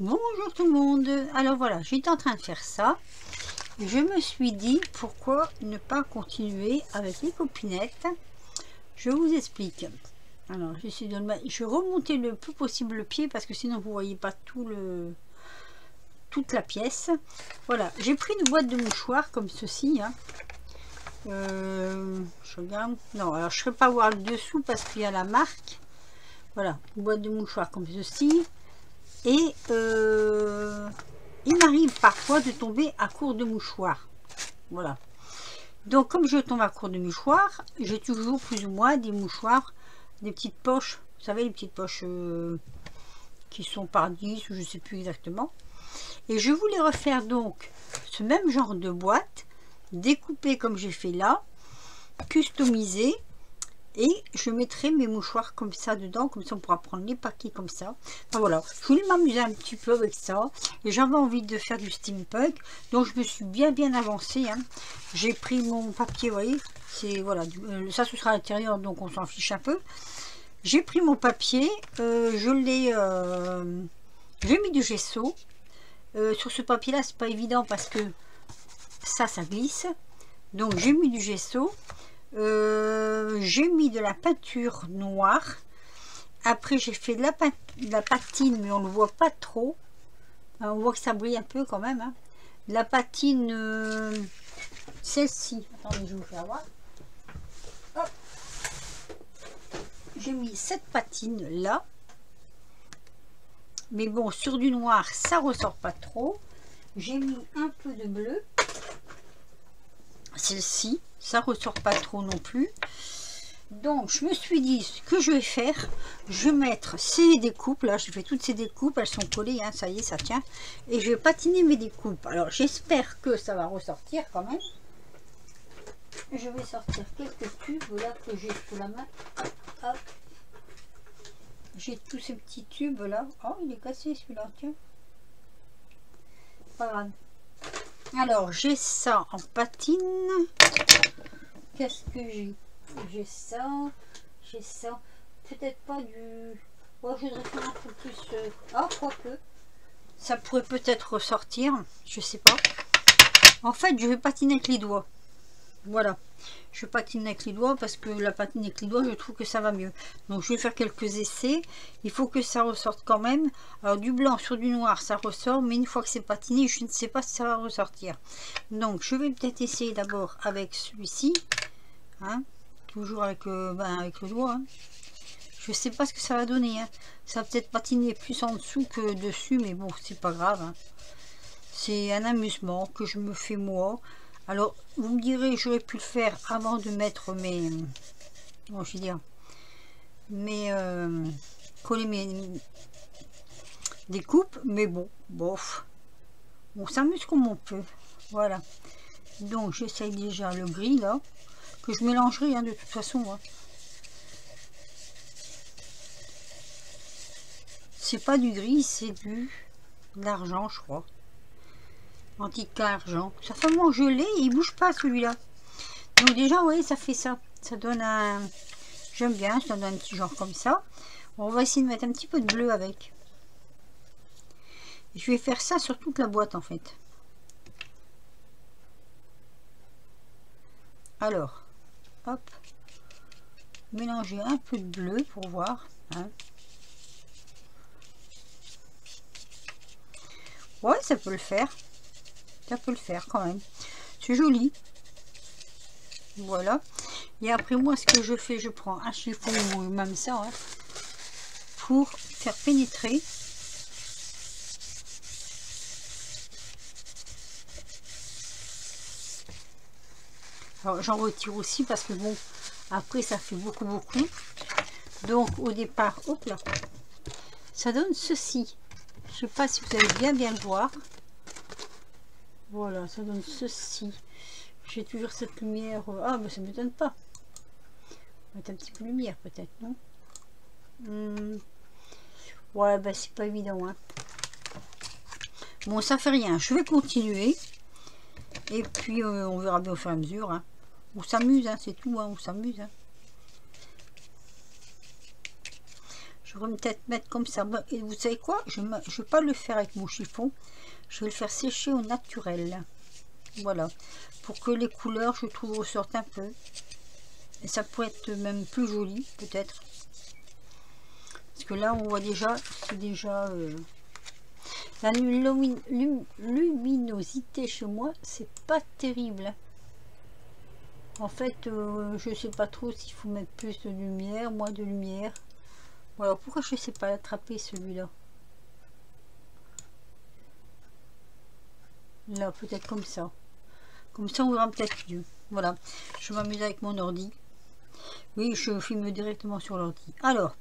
Bonjour tout le monde. Alors voilà, j'étais en train de faire ça. Je me suis dit pourquoi ne pas continuer avec les copinettes. Je vous explique. Alors j'essaie de je remonter le plus possible le pied parce que sinon vous voyez pas toute la pièce. Voilà, j'ai pris une boîte de mouchoirs comme ceci. Hein. Je regarde. Non, alors je ne serais pas voir le dessous parce qu'il y a la marque. Voilà, une boîte de mouchoirs comme ceci. Et il m'arrive parfois de tomber à court de mouchoirs. Voilà. Donc comme je tombe à court de mouchoirs, j'ai toujours plus ou moins des mouchoirs, des petites poches. Vous savez, les petites poches qui sont par 10 ou je ne sais plus exactement. Et je voulais refaire donc ce même genre de boîte, découpée comme j'ai fait là, customisée. Et je mettrai mes mouchoirs comme ça dedans, comme ça on pourra prendre les paquets comme ça. Enfin voilà, je voulais m'amuser un petit peu avec ça. Et j'avais envie de faire du steampunk. Donc je me suis bien avancée. Hein. J'ai pris mon papier, vous voyez. C'est voilà, ça ce sera à l'intérieur, donc on s'en fiche un peu. J'ai pris mon papier, j'ai mis du gesso. Sur ce papier là, c'est pas évident parce que ça glisse. Donc j'ai mis du gesso. J'ai mis de la peinture noire. Après j'ai fait de la patine, mais on ne le voit pas trop. On voit que ça brille un peu quand même. Hein. La patine, celle-ci. Attendez, je vais vous faire voir. J'ai mis cette patine là. Mais bon, sur du noir, ça ressort pas trop. J'ai mis un peu de bleu. Celle-ci, ça ressort pas trop non plus. Donc je me suis dit, ce que je vais faire, je vais mettre ces découpes là, j'ai fait toutes ces découpes, elles sont collées, hein, ça y est, ça tient, et je vais patiner mes découpes. Alors j'espère que ça va ressortir quand même. Je vais sortir quelques tubes là que j'ai sous la main. Hop. J'ai tous ces petits tubes là. Oh, il est cassé celui-là, tiens. Pas grave. Alors j'ai ça en patine. Qu'est-ce que j'ai? J'ai ça. Peut-être pas du... Oh, je voudrais faire un peu plus... Ah, quoique. Ça pourrait peut-être ressortir. Je sais pas. En fait, je vais patiner avec les doigts. Voilà. Je patine avec les doigts parce que la patine avec les doigts, je trouve que ça va mieux. Donc, je vais faire quelques essais. Il faut que ça ressorte quand même. Alors, du blanc sur du noir, ça ressort. Mais une fois que c'est patiné, je ne sais pas si ça va ressortir. Donc, je vais peut-être essayer d'abord avec celui-ci. Hein, toujours avec le doigt. Hein. Je sais pas ce que ça va donner. Hein. Ça va peut-être patiner plus en dessous que dessus. Mais bon, c'est pas grave. Hein. C'est un amusement que je me fais moi. Alors, vous me direz, j'aurais pu le faire avant de mettre mes... Bon, je veux dire... coller mes découpes. Mais bon, bof. On s'amuse comme on peut. Voilà. Donc, j'essaye déjà le gris, là. Que je mélangerai, hein, de toute façon. Hein. C'est pas du gris, c'est de l'argent, je crois. Antique argent. Ça fait mon gelé, il bouge pas celui-là. Donc déjà, vous voyez, ça fait ça. Ça donne un... J'aime bien, ça donne un petit genre comme ça. On va essayer de mettre un petit peu de bleu avec. Je vais faire ça sur toute la boîte, en fait. Alors, hop. Mélanger un peu de bleu pour voir. Hein. Ouais, ça peut le faire. Ça peut le faire quand même. C'est joli. Voilà. Et après, moi, ce que je fais, je prends un chiffon ou même ça, hein, pour faire pénétrer. Alors, j'en retire aussi parce que bon, après, ça fait beaucoup. Donc, au départ, hop là, ça donne ceci. Je sais pas si vous allez bien le voir. Voilà, ça donne ceci. J'ai toujours cette lumière. Ah, mais ça ne m'étonne pas. On va mettre un petit peu de lumière, peut-être, non? Ouais, bah c'est pas évident. Hein. Bon, ça fait rien. Je vais continuer. Et puis, on verra bien au fur et à mesure. Hein. On s'amuse, hein, c'est tout. Hein, on s'amuse. Hein. Je vais peut-être mettre comme ça. Et vous savez quoi, je ne vais pas le faire avec mon chiffon. Je vais le faire sécher au naturel. Voilà. Pour que les couleurs, je trouve, ressortent un peu. Et ça pourrait être même plus joli, peut-être. Parce que là, on voit déjà, c'est déjà... la luminosité chez moi, c'est pas terrible. En fait, je sais pas trop s'il faut mettre plus de lumière, moins de lumière. Voilà, pourquoi je sais pas l'attraper celui-là? Là, peut-être comme ça. Comme ça, on verra peut-être mieux. Voilà, je m'amuse avec mon ordi. Oui, je filme directement sur l'ordi. Alors,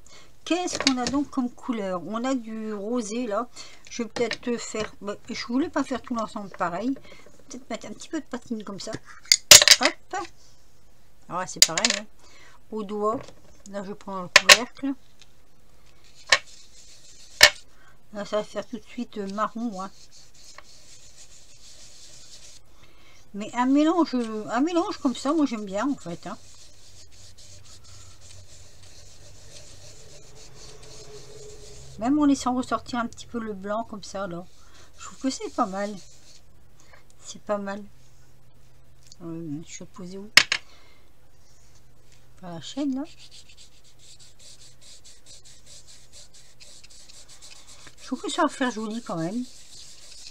qu'est-ce qu'on a donc comme couleur? On a du rosé là. Je vais peut-être faire... Bah, je voulais pas faire tout l'ensemble pareil. Peut-être mettre un petit peu de patine comme ça. Hop. Alors c'est pareil. Hein. Au doigt. Là, je prends le couvercle. Là, ça va faire tout de suite marron. Hein. Mais un mélange comme ça, moi j'aime bien en fait. Hein. Même en laissant ressortir un petit peu le blanc comme ça là. Je trouve que c'est pas mal. C'est pas mal. Je vais poser où? Par la chaîne là. Je trouve que ça va faire joli quand même.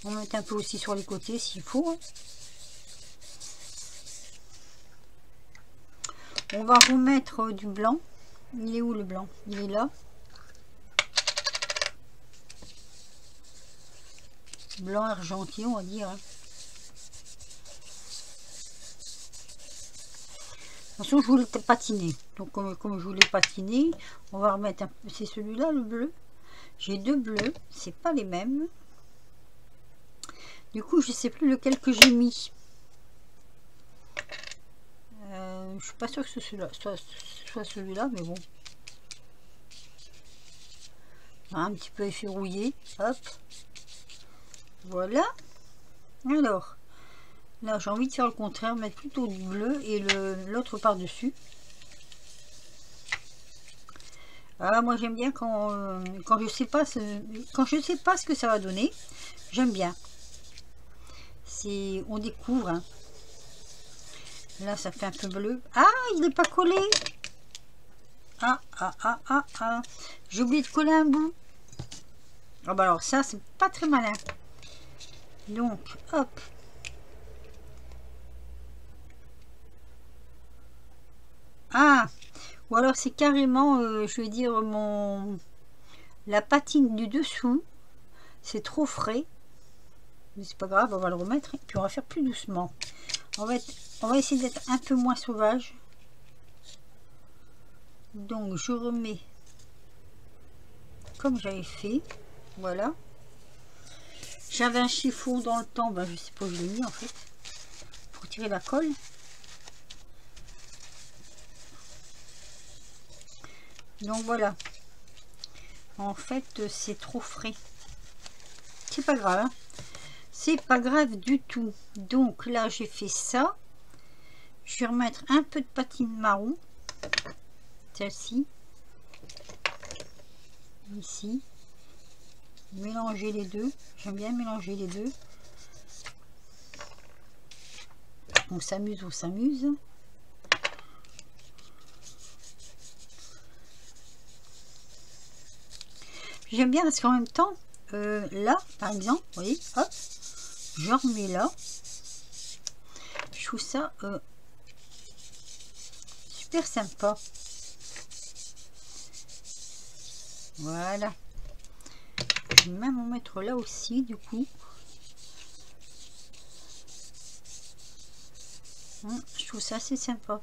On va mettre un peu aussi sur les côtés s'il faut. Hein. On va remettre du blanc. Il est où le blanc? Il est là. Blanc argenté, on va dire. Hein. De toute façon, je voulais patiner. Donc, comme je voulais patiner, on va remettre un peu. C'est celui-là, le bleu. J'ai deux bleus. C'est pas les mêmes. Du coup, je sais plus lequel que j'ai mis. Je suis pas sûre que ce soit celui-là, mais bon. Un petit peu effet rouillé. Hop. Voilà. Alors, là, j'ai envie de faire le contraire, mettre plutôt du bleu et l'autre par-dessus. Ah, moi, j'aime bien quand je sais pas ce que ça va donner. J'aime bien. On découvre. Hein. Là, ça fait un peu bleu. Ah, il n'est pas collé. Ah. J'ai oublié de coller un bout. Ah bah alors ça, c'est pas très malin. Donc, hop. Ah, ou alors c'est carrément, je vais dire, la patine du dessous. C'est trop frais. Mais c'est pas grave, on va le remettre. Et puis on va faire plus doucement. On va essayer d'être un peu moins sauvage. Donc je remets comme j'avais fait. Voilà. J'avais un chiffon dans le temps, ben, je sais pas où je l'ai mis en fait. Pour tirer la colle. Donc voilà. En fait, c'est trop frais. C'est pas grave. Hein. C'est pas grave du tout. Donc là, j'ai fait ça. Je vais remettre un peu de patine marron. Celle-ci. Ici. Mélanger les deux. J'aime bien mélanger les deux. On s'amuse, on s'amuse. J'aime bien parce qu'en même temps, là, par exemple, vous voyez, hop, je remets là. Je trouve ça super sympa. Voilà. Je vais même en mettre là aussi, du coup. Je trouve ça assez sympa.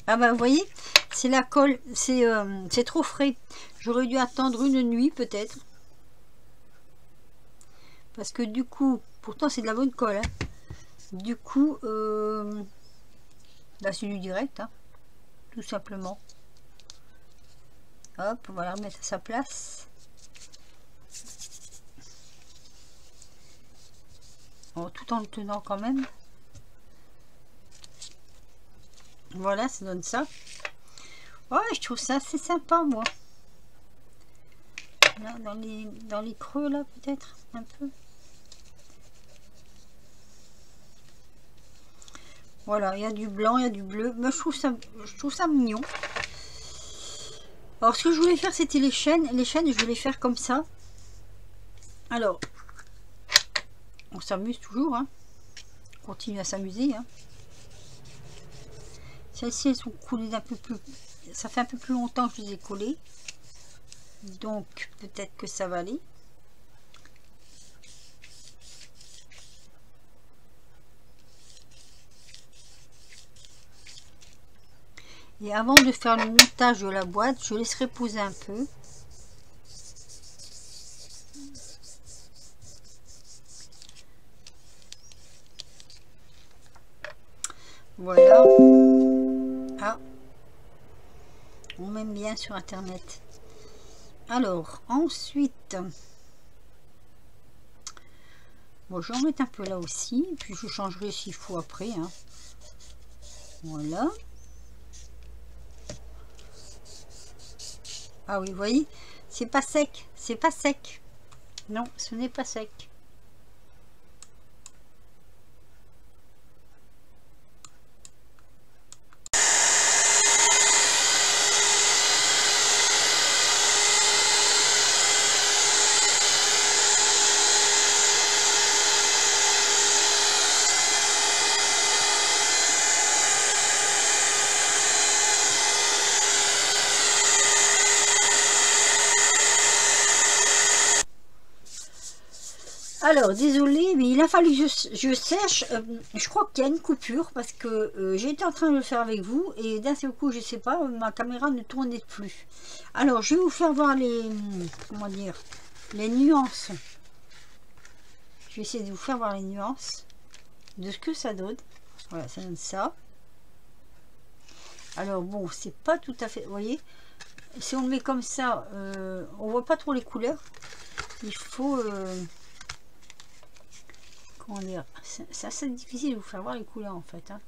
Ah bah vous voyez, c'est la colle, c'est trop frais. J'aurais dû attendre une nuit peut-être. Parce que du coup, pourtant c'est de la bonne colle. Hein. Du coup, bah c'est du direct, hein, tout simplement. Hop, on va la remettre à sa place. Oh, tout en le tenant quand même. Voilà, ça donne ça. Ouais, je trouve ça assez sympa, moi. Là, dans les creux, là, peut-être, un peu. Voilà, il y a du blanc, il y a du bleu. Mais je trouve ça mignon. Alors, ce que je voulais faire, c'était les chaînes. Les chaînes, je vais les faire comme ça. Alors, on s'amuse toujours, hein. On continue à s'amuser, hein. Celles-ci, elles sont collées d'un peu plus... Ça fait un peu plus longtemps que je les ai collées. Donc, peut-être que ça va aller. Et avant de faire le montage de la boîte, je laisserai poser un peu. Voilà. Ah. On m'aime bien sur internet. Alors, ensuite, bon, je vais en mettre un peu là aussi, puis je changerai s'il faut après, hein. Voilà. Ah oui, vous voyez, c'est pas sec, c'est pas sec. Non, ce n'est pas sec. Alors, désolé, mais il a fallu que je sèche. Je crois qu'il y a une coupure parce que j'étais en train de le faire avec vous et d'un seul coup, je sais pas, ma caméra ne tournait plus. Alors, je vais vous faire voir les, comment dire, les nuances. Je vais essayer de vous faire voir les nuances de ce que ça donne. Voilà, ça donne ça. Alors bon, c'est pas tout à fait, vous voyez, si on le met comme ça, on voit pas trop les couleurs. Il faut... comment dire, c'est assez difficile de vous faire voir les couleurs en fait, hein,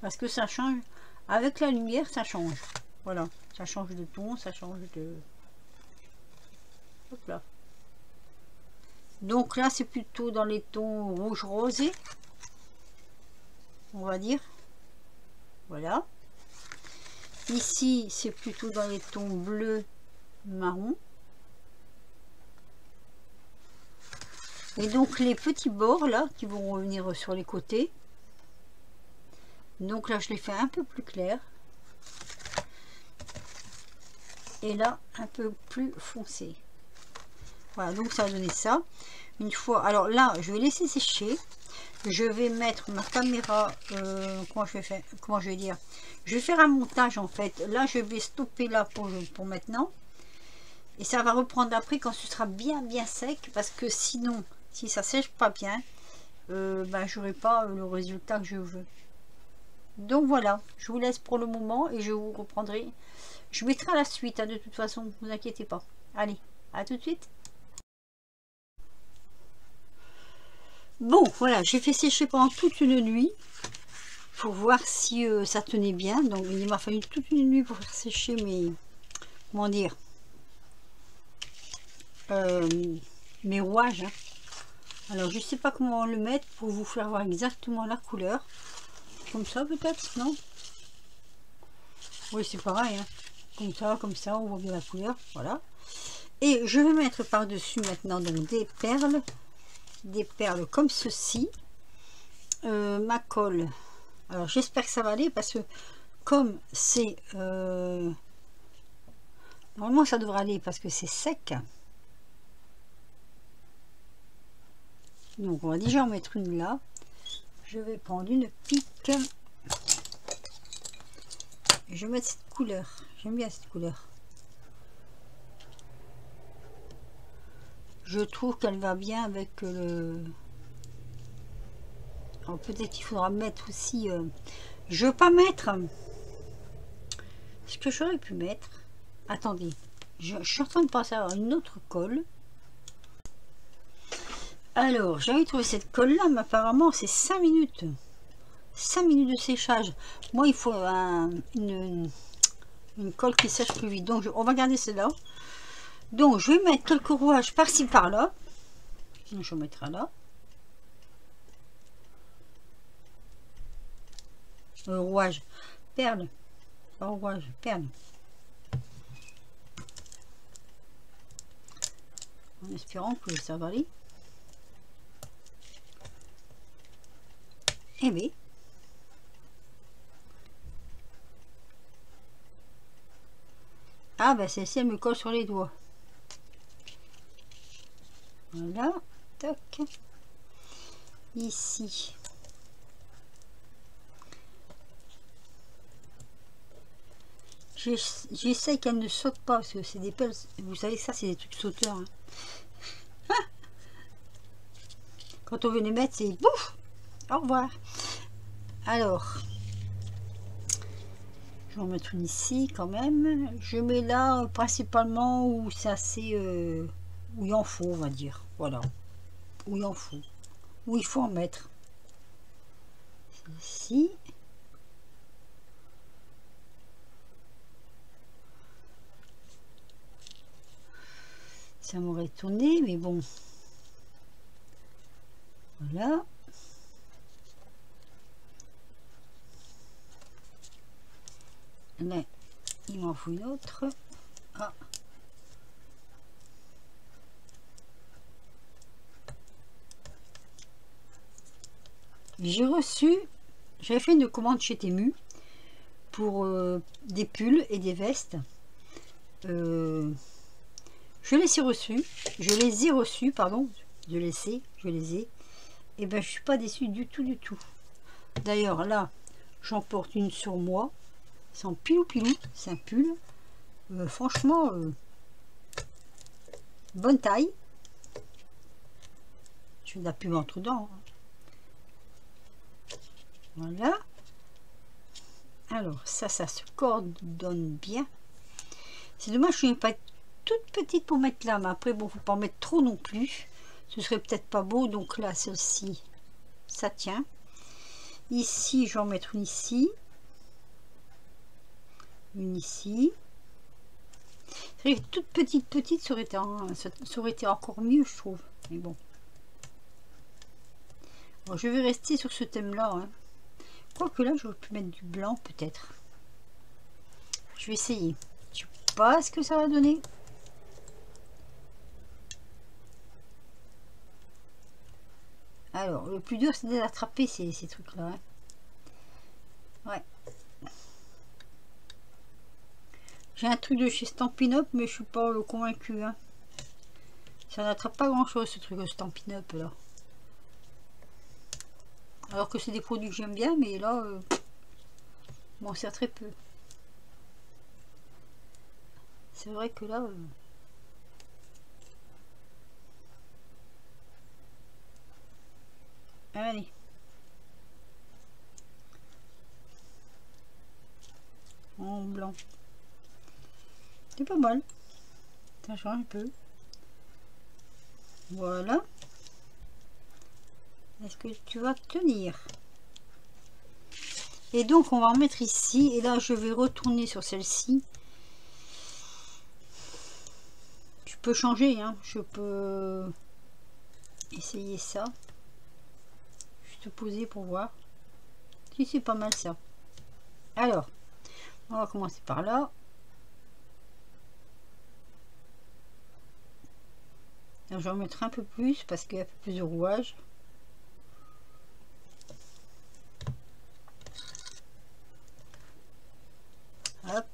parce que ça change avec la lumière, ça change, voilà, ça change de ton, ça change de... Hop là. Donc là c'est plutôt dans les tons rouge rosé, on va dire, voilà. Ici c'est plutôt dans les tons bleu marron. Et donc les petits bords là qui vont revenir sur les côtés, donc là je les fais un peu plus clair et là un peu plus foncé. Voilà, donc ça va donner ça. Une fois, alors là je vais laisser sécher, je vais mettre ma caméra, comment je vais dire, je vais faire un montage en fait. Là je vais stopper là pour maintenant et ça va reprendre après quand ce sera bien sec, parce que sinon si ça sèche pas bien, j'aurai pas le résultat que je veux. Donc voilà, je vous laisse pour le moment et je vous reprendrai. Je mettrai à la suite, hein, de toute façon, ne vous inquiétez pas. Allez, à tout de suite. Bon, voilà, j'ai fait sécher pendant toute une nuit pour voir si ça tenait bien. Donc il m'a fallu toute une nuit pour faire sécher mes, comment dire, mes rouages, hein. Alors je sais pas comment le mettre pour vous faire voir exactement la couleur. Comme ça peut-être, non? Oui, c'est pareil, hein. Comme ça, on voit bien la couleur, voilà. Et je vais mettre par-dessus maintenant donc des perles comme ceci. Ma colle. Alors j'espère que ça va aller parce que comme c'est... normalement ça devrait aller parce que c'est sec. Donc on va déjà en mettre une là. Je vais prendre une pique. Et je vais mettre cette couleur. J'aime bien cette couleur. Je trouve qu'elle va bien avec le... Alors peut-être qu'il faudra mettre aussi... Je veux pas mettre... Ce que j'aurais pu mettre... Attendez. Je suis en train de penser à une autre colle. Alors, j'avais trouvé cette colle là, mais apparemment c'est 5 minutes. 5 minutes de séchage. Moi, il faut une colle qui sèche plus vite. Donc, on va garder celle-là. Donc, je vais mettre quelques rouages par-ci, par-là. Je mettrai là. Rouage, perle. Pas rouage, perle. En espérant que ça va aller. Eh bien. Ah ben celle-ci elle me colle sur les doigts. Voilà. Tac. Ici. J'essaye qu'elle ne saute pas parce que c'est des pelles. Vous savez que ça c'est des trucs sauteurs. Hein. Quand on veut les mettre c'est bouf. Au revoir. Alors. Je vais en mettre une ici quand même. Je mets là principalement où c'est assez... où il en faut on va dire. Voilà. Où il en faut. Où il faut en mettre. Ici. Ça m'aurait tourné, mais bon. Voilà. Là, il m'en faut une autre. Ah. J'ai reçu, j'avais fait une commande chez Temu pour des pulls et des vestes. Je les ai reçus, pardon, je les ai. Et ben je suis pas déçue du tout. D'ailleurs là, j'en porte une sur moi, c'est en pilou, c'est un pull. Franchement, bonne taille. Je fais de la pub entre dents. Voilà. Alors ça se coordonne bien. C'est dommage que je n'ai pas toute petite pour mettre là, mais après bon, faut pas en mettre trop non plus, ce serait peut-être pas beau. Donc là celle-ci ça tient. Ici je vais en mettre une ici, c'est vrai que toute petite ça aurait été encore mieux je trouve, mais bon. Bon, je vais rester sur ce thème là, hein. Quoique là j'aurais pu mettre du blanc peut-être. Je vais essayer, je sais pas ce que ça va donner. Alors, le plus dur, c'est d'attraper ces trucs-là. Hein. Ouais. J'ai un truc de chez Stampin' Up, mais je suis pas convaincue. Hein. Ça n'attrape pas grand-chose, ce truc de Stampin' Up, là. Alors que c'est des produits que j'aime bien, mais là, m'en sert très peu. C'est vrai que là... Allez. En blanc. C'est pas mal. Ça change un peu. Voilà. Est-ce que tu vas tenir? Et donc on va en mettre ici. Et là je vais retourner sur celle-ci. Je peux changer. Hein. Je peux essayer ça. Juste poser pour voir. Si c'est pas mal ça. Alors. On va commencer par là. Alors, je vais en mettre un peu plus parce qu'il y a un peu plus de rouage. Hop.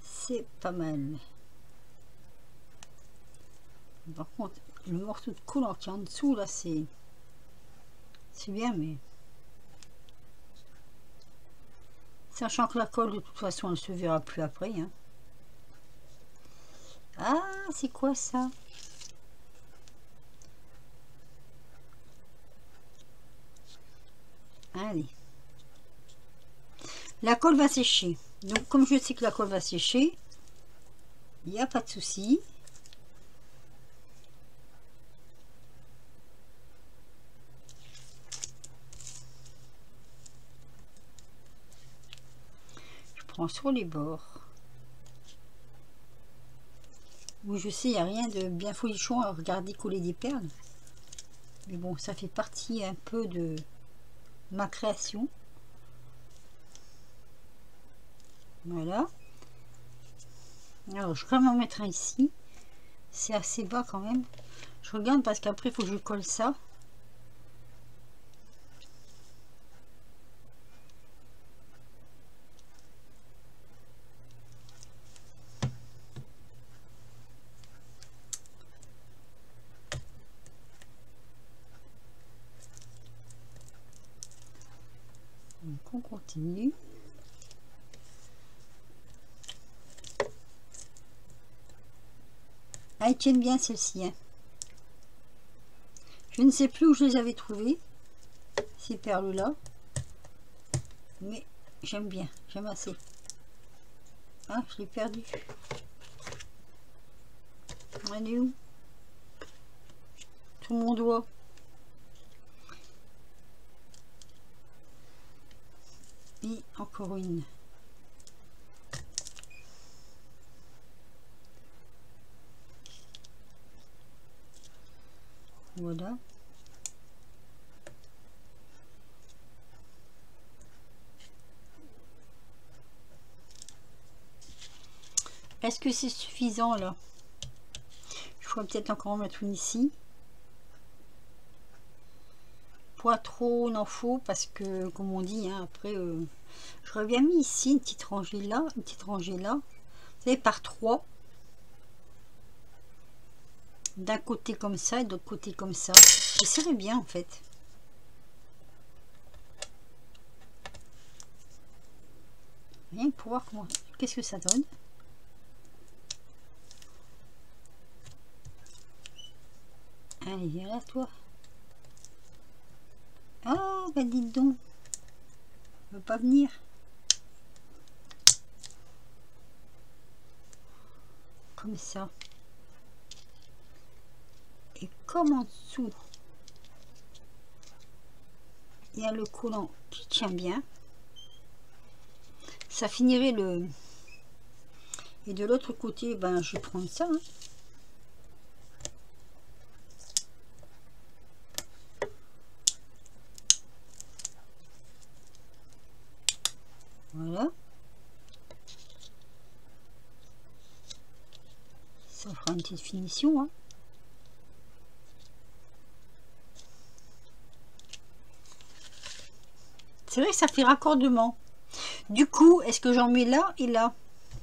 C'est pas mal. Par contre, le morceau de collant qui est en dessous là, c'est bien, mais sachant que la colle de toute façon elle se verra plus après. Hein. Ah, c'est quoi ça? Allez. La colle va sécher. Donc comme je sais que la colle va sécher, il n'y a pas de souci. prends sur les bords. Oui, je sais, il n'y a rien de bien folichon à regarder coller des perles. Mais bon, ça fait partie un peu de ma création. Voilà. Alors, je vais quand même en mettre un ici. C'est assez bas quand même. Je regarde parce qu'après, il faut que je colle ça. Donc, on continue. Ah, elles tiennent bien celles-ci. Hein. Je ne sais plus où je les avais trouvées, ces perles-là. Mais j'aime bien, j'aime assez. Ah, je l'ai perdu. Elle est où? Sur mon doigt. Et encore une. Voilà. Est-ce que c'est suffisant là? Je pourrais peut-être encore en mettre une ici. Pas trop, n'en faut, parce que comme on dit, hein, après, j'aurais bien mis ici une petite rangée là, une petite rangée là. Vous savez, par 3. D'un côté comme ça et de l'autre côté comme ça. Et ça serait bien en fait. Rien que pour voir comment, qu'est-ce que ça donne. Allez, viens là, toi. Ah, bah dites donc. Elle veut pas venir. Comme ça. Et comme en dessous, il y a le collant qui tient bien. Ça finirait le... Et de l'autre côté, ben, je vais prendre ça. Hein. Voilà. Ça fera une petite finition. Hein. C'est vrai que ça fait raccordement. Du coup, est-ce que j'en mets là et là?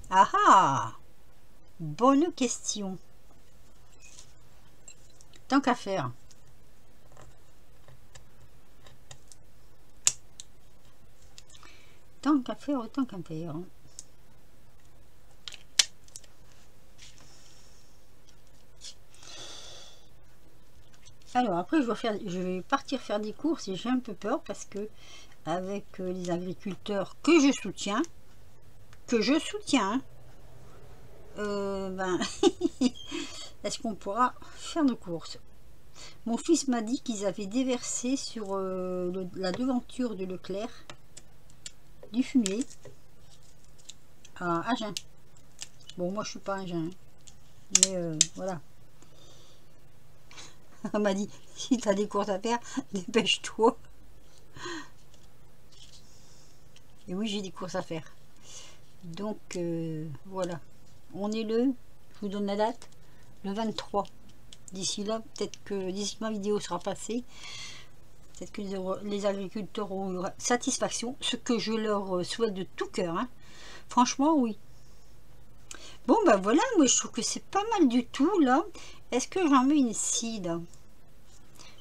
Ah ah! Bonne question. Tant qu'à faire. Tant qu'à faire, autant qu'à faire. Alors après, je vais partir faire des courses et j'ai un peu peur parce que avec les agriculteurs que je soutiens, ben, est-ce qu'on pourra faire nos courses? Mon fils m'a dit qu'ils avaient déversé sur la devanture de Leclerc du fumier à Agen. Bon, moi je suis pas Agen, mais voilà. Elle m'a dit, si tu as des courses à faire, dépêche-toi. Et oui, j'ai des courses à faire. Donc, voilà. On est je vous donne la date, le 23. D'ici là, peut-être que d'ici ma vidéo sera passée, peut-être que les agriculteurs auront eu satisfaction, ce que je leur souhaite de tout cœur. Hein. Franchement, oui. Bon, ben voilà, moi je trouve que c'est pas mal du tout, là. Est-ce que j'en mets une ici, là?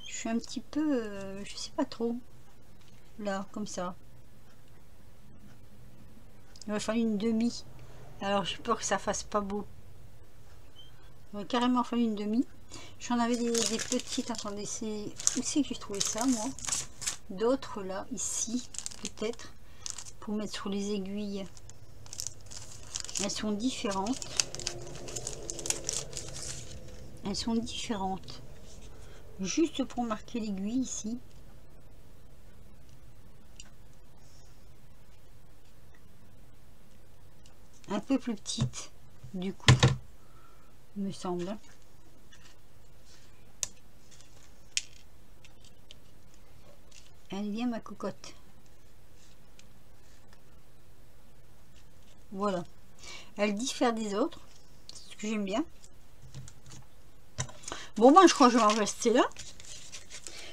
Je suis un petit peu, je sais pas trop. Là, comme ça. Il va falloir une demi. Alors, j'ai peur que ça fasse pas beau. Il va carrément falloir une demi. J'en avais des petites. Attendez, c'est où c'est que j'ai trouvé ça, moi? D'autres, là, ici, peut-être. Pour mettre sur les aiguilles. Elles sont différentes. Elles sont différentes. Juste pour marquer l'aiguille ici. peu plus petite, du coup, il me semble. Elle est bien ma cocotte. Voilà. Elle diffère des autres. C'est ce que j'aime bien. Bon, ben, je crois que je vais en rester là.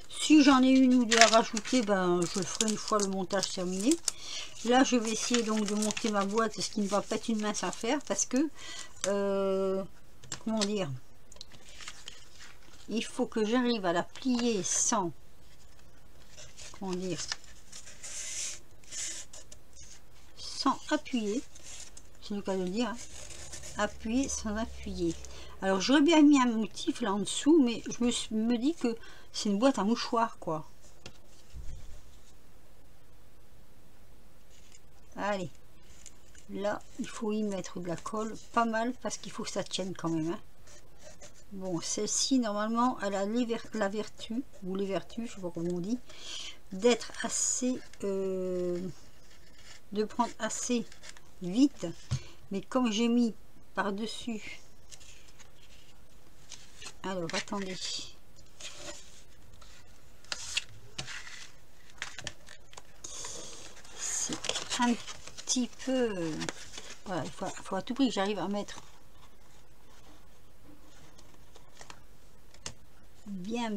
Si j'en ai une ou deux à rajouter, ben, je le ferai une fois le montage terminé. Là, je vais essayer donc de monter ma boîte, ce qui ne va pas être une mince affaire, parce que, comment dire, il faut que j'arrive à la plier sans, comment dire, sans appuyer, c'est le cas de le dire, hein. Appuyer sans appuyer. Alors j'aurais bien mis un motif là en dessous, mais je me dis que c'est une boîte à mouchoirs, quoi. Allez, là il faut y mettre de la colle, pas mal, parce qu'il faut que ça tienne quand même, hein. Bon, celle-ci normalement elle a la vertu, ou les vertus, je sais pas comment on dit, d'être assez, de prendre assez vite, mais comme j'ai mis par dessus, alors attendez, c'est un petit peu, voilà, il faut à tout prix que j'arrive à mettre bien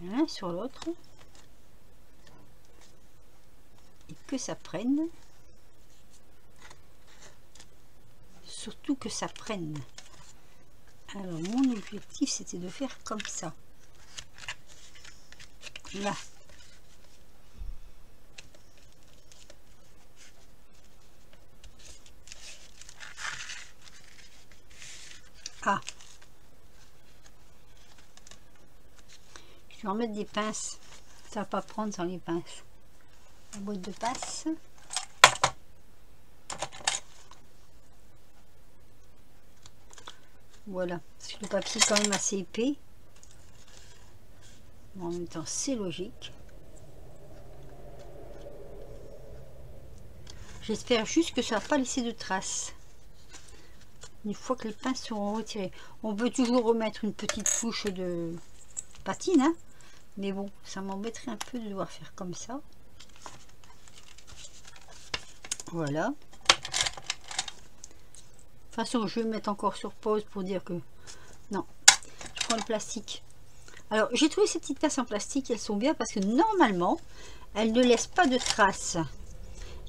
l'un sur l'autre et que ça prenne, surtout que ça prenne. Alors mon objectif c'était de faire comme ça, là. Ah, je vais en mettre des pinces, ça va pas prendre sans les pinces. La boîte de pinces. Voilà, parce que le papier est quand même assez épais. En même temps, c'est logique. J'espère juste que ça va pas laisser de traces. Une fois que les pinces seront retirées. On peut toujours remettre une petite couche de patine, hein, mais bon, ça m'embêterait un peu de devoir faire comme ça. Voilà. De toute façon, je vais mettre encore sur pause pour dire que... Non, je prends le plastique. Alors, j'ai trouvé ces petites pinces en plastique, elles sont bien parce que normalement, elles ne laissent pas de traces.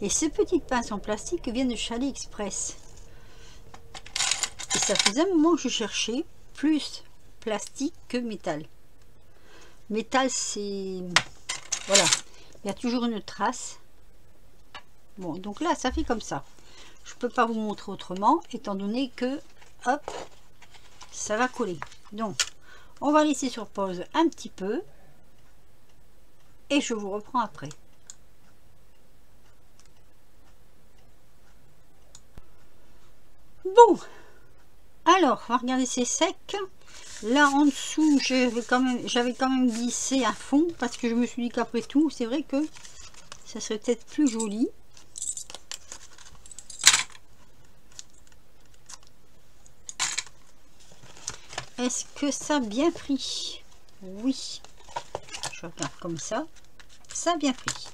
Et ces petites pinces en plastique viennent de chez AliExpress. Et ça faisait un moment que je cherchais plus plastique que métal. Métal, c'est... Voilà, il y a toujours une trace. Bon, donc là, ça fait comme ça. Je peux pas vous montrer autrement, étant donné que, hop, ça va coller. Donc, on va laisser sur pause un petit peu. Et je vous reprends après. Bon, alors, on va regarder, c'est sec. Là, en dessous, j'avais quand même glissé à fond, parce que je me suis dit qu'après tout, c'est vrai que ça serait peut-être plus joli. Est-ce que ça a bien pris? Oui. Je regarde comme ça. Ça a bien pris.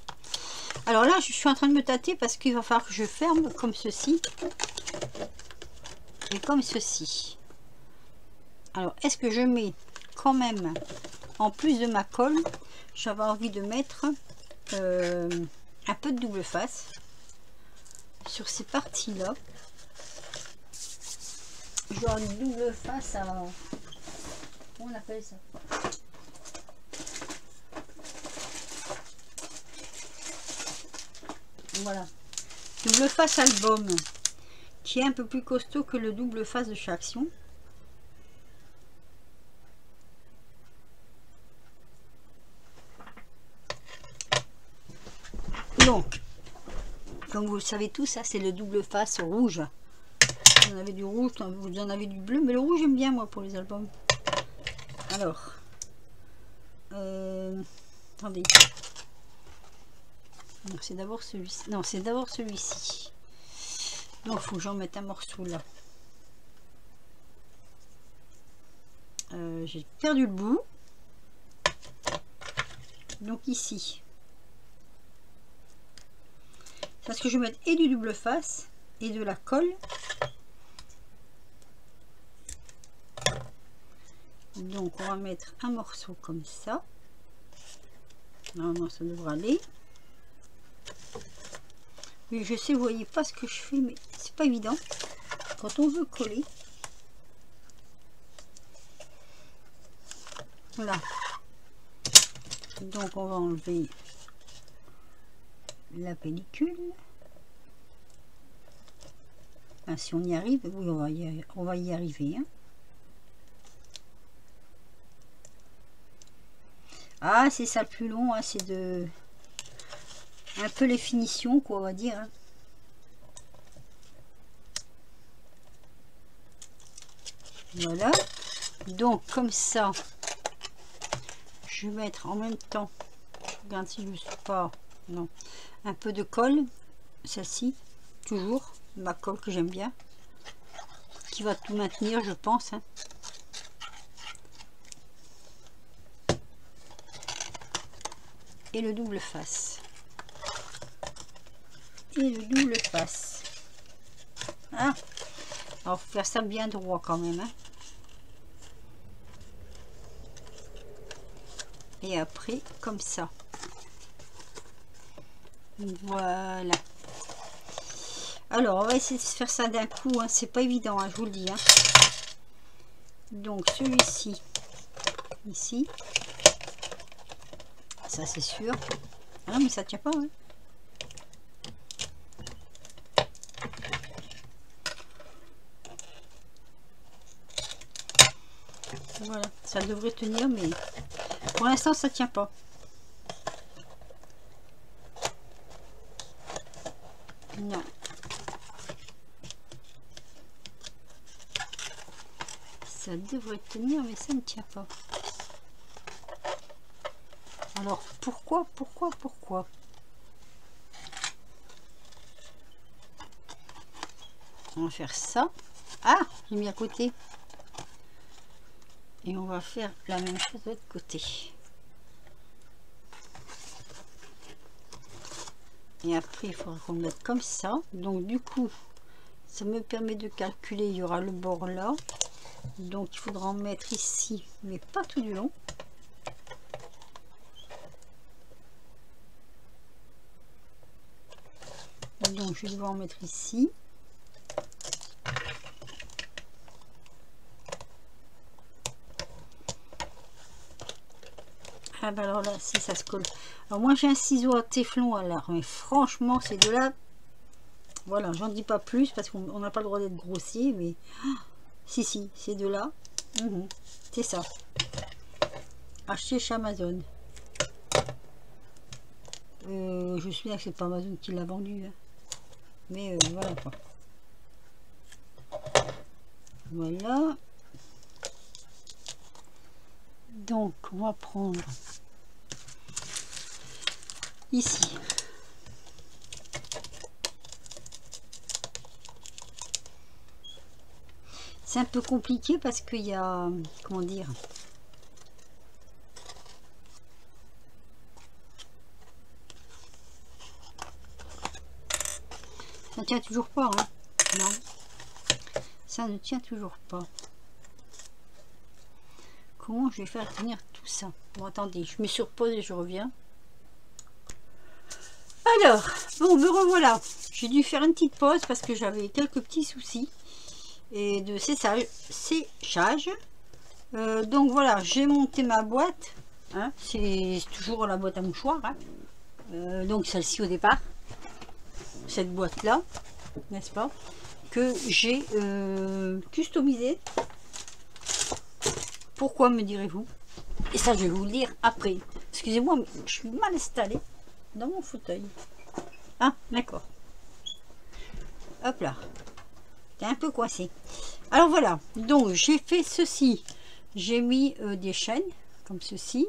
Alors là, je suis en train de me tâter parce qu'il va falloir que je ferme comme ceci. Et comme ceci. Alors, est-ce que je mets quand même, en plus de ma colle, j'avais envie de mettre un peu de double face sur ces parties-là. Genre une double face à... Comment on appelle ça? Voilà. Double face album, qui est un peu plus costaud que le double face de chez Action. Donc, comme vous le savez tous, ça c'est le double face rouge. Vous en avez du rouge, vous en avez du bleu, mais le rouge j'aime bien moi pour les albums. Alors, attendez, C'est d'abord celui-ci. Non, c'est d'abord celui-ci. Donc, il faut que j'en mette un morceau là. J'ai perdu le bout. Donc ici. Parce que je vais mettre et du double face et de la colle. Donc, on va mettre un morceau comme ça. Normalement, ça devrait aller. Oui, je sais, vous voyez pas ce que je fais, mais c'est pas évident quand on veut coller. Voilà. Donc on va enlever la pellicule. Enfin, si on y arrive, oui, on va y arriver. Hein. Ah, c'est ça le plus long, hein, c'est de un peu les finitions, quoi, on va dire. Hein. Voilà. Donc comme ça, je vais mettre en même temps, regarde si je ne suis pas, non, un peu de colle, celle-ci, toujours, ma colle que j'aime bien, qui va tout maintenir, je pense. Hein. Et le double face. Et le double face. Hein. Alors, faut faire ça bien droit quand même. Hein. Et après, comme ça. Voilà. Alors, on va essayer de faire ça d'un coup. Hein. C'est pas évident, hein, je vous le dis. Hein. Donc, celui-ci, ici. Ça, c'est sûr. Ah non, mais ça tient pas. Hein. Voilà, ça devrait tenir, mais pour l'instant, ça tient pas. Non. Ça devrait tenir, mais ça ne tient pas. Alors, pourquoi on va faire ça. Ah, j'ai mis à côté. Et on va faire la même chose de l'autre côté. Et après, il faudra qu'on le mette comme ça. Donc, du coup, ça me permet de calculer. Il y aura le bord là. Donc, il faudra en mettre ici, mais pas tout du long. Donc, je vais devoir en mettre ici. Ah ben alors là, si ça se colle. Alors moi j'ai un ciseau à téflon alors, mais franchement c'est de là. Voilà, j'en dis pas plus parce qu'on n'a pas le droit d'être grossier, mais si, c'est de là. C'est ça. Acheté chez Amazon. Je suis là que c'est pas Amazon qui l'a vendu. Hein. Mais voilà quoi. Voilà. Donc on va prendre ici c'est un peu compliqué parce qu'il y a, comment dire, ça ne tient toujours pas, hein. Non, ça ne tient toujours pas. Comment je vais faire tenir tout ça? Bon, attendez, je me surpose et je reviens. Alors, bon, me revoilà. J'ai dû faire une petite pause parce que j'avais quelques petits soucis et de séchage. Donc voilà, j'ai monté ma boîte. Hein, c'est toujours la boîte à mouchoirs. Hein. Donc celle-ci au départ. Cette boîte-là, n'est-ce pas? Que j'ai customisée. Pourquoi, me direz-vous? Et ça, je vais vous le dire après. Excusez-moi, mais je suis mal installée dans mon fauteuil. Ah, d'accord. Hop là. C'est un peu coincé. Alors voilà. Donc, j'ai fait ceci. J'ai mis des chaînes, comme ceci.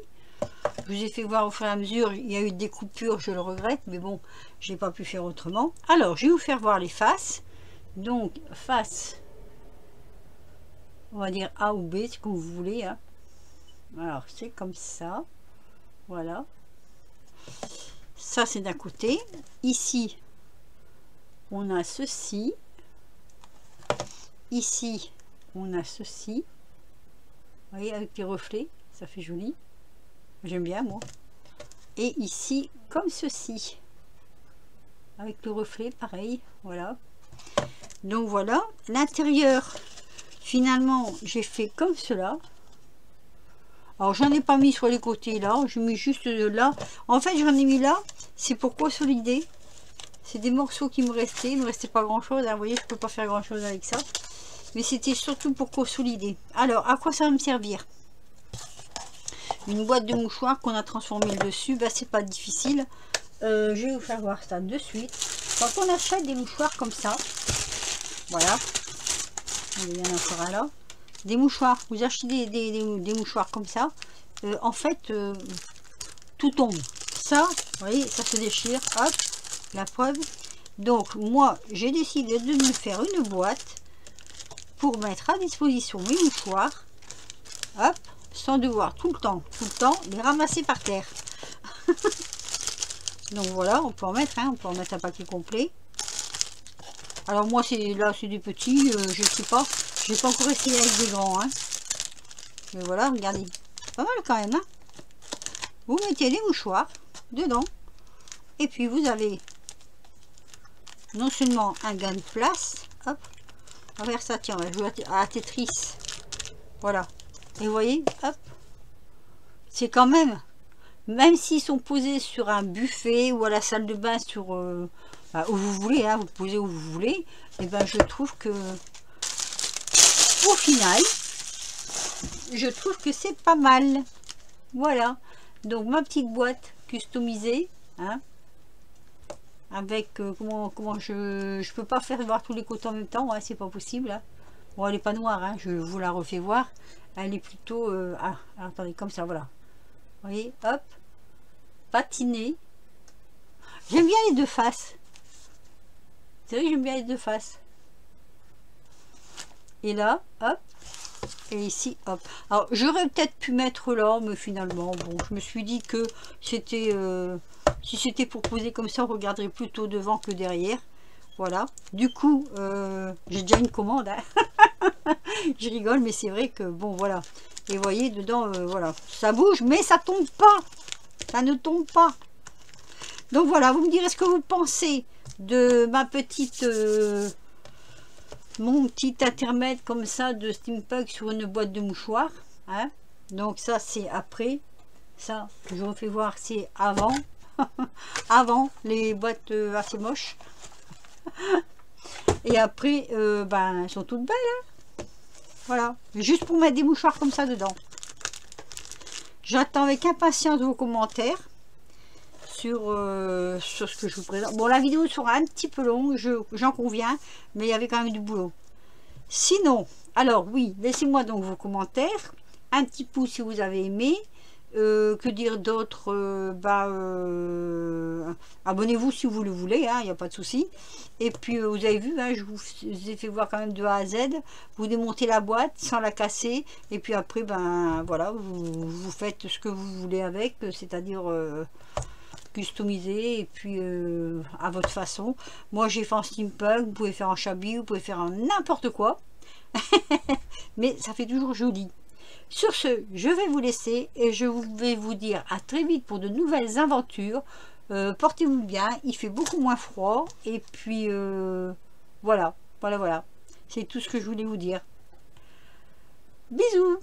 Je vous ai fait voir au fur et à mesure, il y a eu des coupures, je le regrette, mais bon, je n'ai pas pu faire autrement. Alors, je vais vous faire voir les faces. Donc, face, on va dire A ou B, c'est comme vous voulez. Hein. Alors, c'est comme ça. Voilà. Ça, c'est d'un côté. Ici, on a ceci. Ici, on a ceci. Vous voyez, avec les reflets, ça fait joli. J'aime bien, moi. Et ici, comme ceci. Avec le reflet, pareil. Voilà. Donc, voilà. L'intérieur, finalement, j'ai fait comme cela. Alors, j'en ai pas mis sur les côtés, là. J'ai mis juste là. En fait, j'en ai mis là. C'est pour consolider. C'est des morceaux qui me restaient. Il ne me restait pas grand-chose. Vous voyez, je ne peux pas faire grand-chose avec ça. Mais c'était surtout pour consolider. Alors, à quoi ça va me servir? Une boîte de mouchoirs qu'on a transformé le dessus, bah, c'est pas difficile. Je vais vous faire voir ça de suite. Quand on achète des mouchoirs comme ça, voilà, il y en a encore un là, des mouchoirs, vous achetez des mouchoirs comme ça, en fait, tout tombe. Ça, vous voyez, ça se déchire, hop, la preuve. Donc, moi, j'ai décidé de me faire une boîte pour mettre à disposition mes mouchoirs, hop, sans devoir tout le temps les ramasser par terre. Donc voilà, on peut en mettre, hein, on peut en mettre un paquet complet. Alors moi c'est là c'est des petits, je sais pas, j'ai pas encore essayé avec des grands, hein. Mais voilà, regardez, pas mal quand même, hein. Vous mettez les mouchoirs dedans et puis vous avez non seulement un gain de place, hop, on va faire ça, tiens, on va jouer à Tetris, voilà. Et vous voyez, hop, c'est quand même s'ils sont posés sur un buffet ou à la salle de bain, sur bah, où vous voulez, hein, vous posez où vous voulez, et ben je trouve que au final, je trouve que c'est pas mal. Voilà, donc ma petite boîte customisée, hein, avec comment je peux pas faire voir tous les côtés en même temps, hein, c'est pas possible. Hein. Bon, elle est pas noire, hein, je vous la refais voir. Elle est plutôt attendez, comme ça, voilà. Vous voyez, hop, patinée. J'aime bien les deux faces. C'est vrai que j'aime bien les deux faces. Et là, hop, et ici, hop. Alors, j'aurais peut-être pu mettre là, mais finalement, bon, je me suis dit que c'était, si c'était pour poser comme ça, on regarderait plutôt devant que derrière. Voilà. Du coup, j'ai déjà une commande. Hein. Je rigole, mais c'est vrai que, bon, voilà. Et vous voyez, dedans, voilà, ça bouge, mais ça tombe pas. Ça ne tombe pas. Donc voilà, vous me direz ce que vous pensez de ma petite, mon petit intermède comme ça de steampunk sur une boîte de mouchoirs. Hein. Donc ça, c'est après. Ça, je vous fais voir, c'est avant. Avant les boîtes assez moches. Et après, ben, elles sont toutes belles. Hein. Voilà, juste pour mettre des mouchoirs comme ça dedans. J'attends avec impatience vos commentaires sur ce que je vous présente. Bon, la vidéo sera un petit peu longue, j'en conviens, mais il y avait quand même du boulot. Sinon, alors oui, laissez-moi donc vos commentaires. Un petit pouce si vous avez aimé. Que dire d'autre, abonnez-vous si vous le voulez, il n'y a pas de souci. Et puis vous avez vu, hein, je vous ai fait voir quand même de A à Z. Vous démontez la boîte sans la casser, et puis après, ben voilà, vous faites ce que vous voulez avec, c'est-à-dire customiser, et puis à votre façon. Moi j'ai fait en steampunk, vous pouvez faire en chablis, vous pouvez faire en n'importe quoi, mais ça fait toujours joli. Sur ce, je vais vous laisser et je vais vous dire à très vite pour de nouvelles aventures. Portez-vous bien, il fait beaucoup moins froid. Et puis, voilà. C'est tout ce que je voulais vous dire. Bisous!